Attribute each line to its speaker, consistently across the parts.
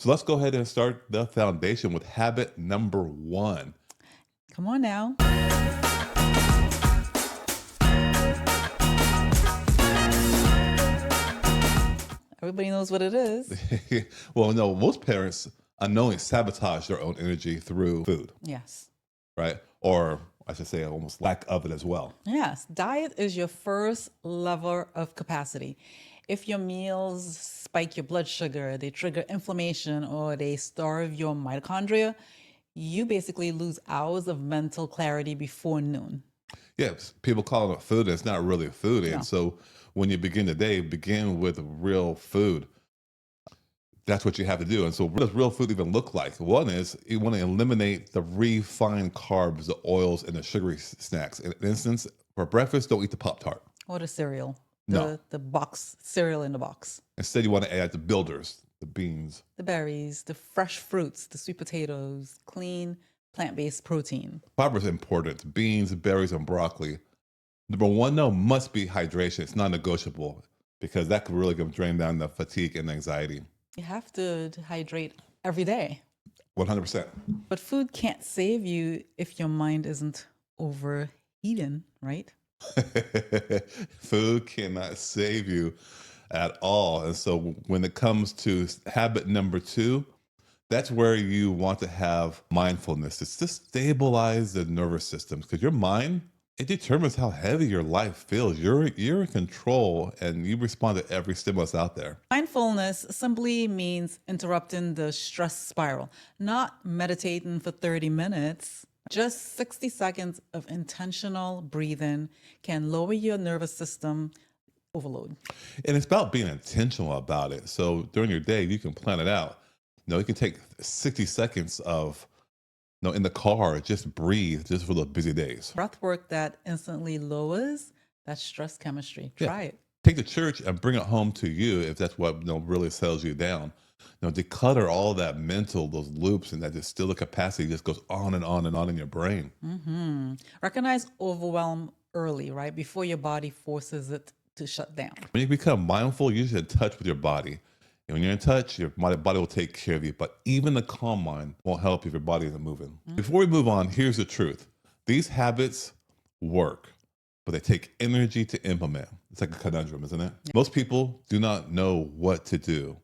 Speaker 1: So let's go ahead and start the foundation with habit number one.
Speaker 2: Come on now. Everybody knows what it is.
Speaker 1: Well, no, most parents unknowingly sabotage their own energy through food,
Speaker 2: Yes.
Speaker 1: right? Or I should say almost lack of it as well.
Speaker 2: Yes. Diet is your first level of capacity. If your meals spike your blood sugar, they trigger inflammation, or they starve your mitochondria, you basically lose hours of mental clarity before noon.
Speaker 1: Yes, people call it food, and it's not really food. And
Speaker 2: No.
Speaker 1: so when you begin the day, begin with real food. That's what you have to do. And so what does real food even look like? One is you want to eliminate the refined carbs, the oils, and the sugary snacks. In instance, for breakfast, don't eat the Pop-Tart.
Speaker 2: Or the cereal,
Speaker 1: No.
Speaker 2: the box cereal in the box,
Speaker 1: Instead, you want to add the builders, the beans.
Speaker 2: the berries, the fresh fruits, the sweet potatoes, clean plant-based protein.
Speaker 1: Fiber is important. Beans, berries, and broccoli. Number one, though, must be hydration. It's non-negotiable because that could really drain down the fatigue and anxiety.
Speaker 2: You have to hydrate every day.
Speaker 1: 100%.
Speaker 2: But food can't save you if your mind isn't overeaten, right?
Speaker 1: Food cannot save you at all. And so when it comes to habit number two, that's where you want to have mindfulness. It's to stabilize the nervous system because your mind, it determines how heavy your life feels. You're in control and you respond to every stimulus out there.
Speaker 2: Mindfulness simply means interrupting the stress spiral, not meditating for 30 minutes. Just 60 seconds of intentional breathing can lower your nervous system overload.
Speaker 1: And it's about being intentional about it. So during your day, you can plan it out. You can take 60 seconds of, in the car, just breathe just for the busy days.
Speaker 2: Breath work that instantly lowers that stress chemistry. Try it.
Speaker 1: Take the church and bring it home to you if that's what really settles you down. Declutter all that mental, those loops, and that distilled capacity just goes on and on and on in your brain.
Speaker 2: Recognize overwhelm early, right? Before your body forces it to shut down.
Speaker 1: When you become mindful, you're just in touch with your body. And when you're in touch, your body will take care of you. But even the calm mind won't help if your body isn't moving. Before we move on, here's the truth. These habits work, but they take energy to implement. It's like a conundrum, isn't it? Yeah. Most people do not know what to do,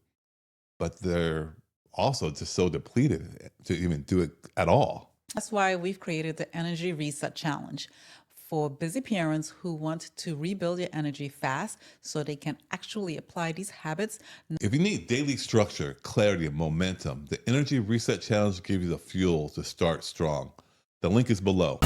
Speaker 1: but they're also just so depleted to even do it at all.
Speaker 2: That's why we've created the Energy Reset Challenge for busy parents who want to rebuild your energy fast so they can actually apply these habits.
Speaker 1: If you need daily structure, clarity, and momentum, the Energy Reset Challenge gives you the fuel to start strong. The link is below.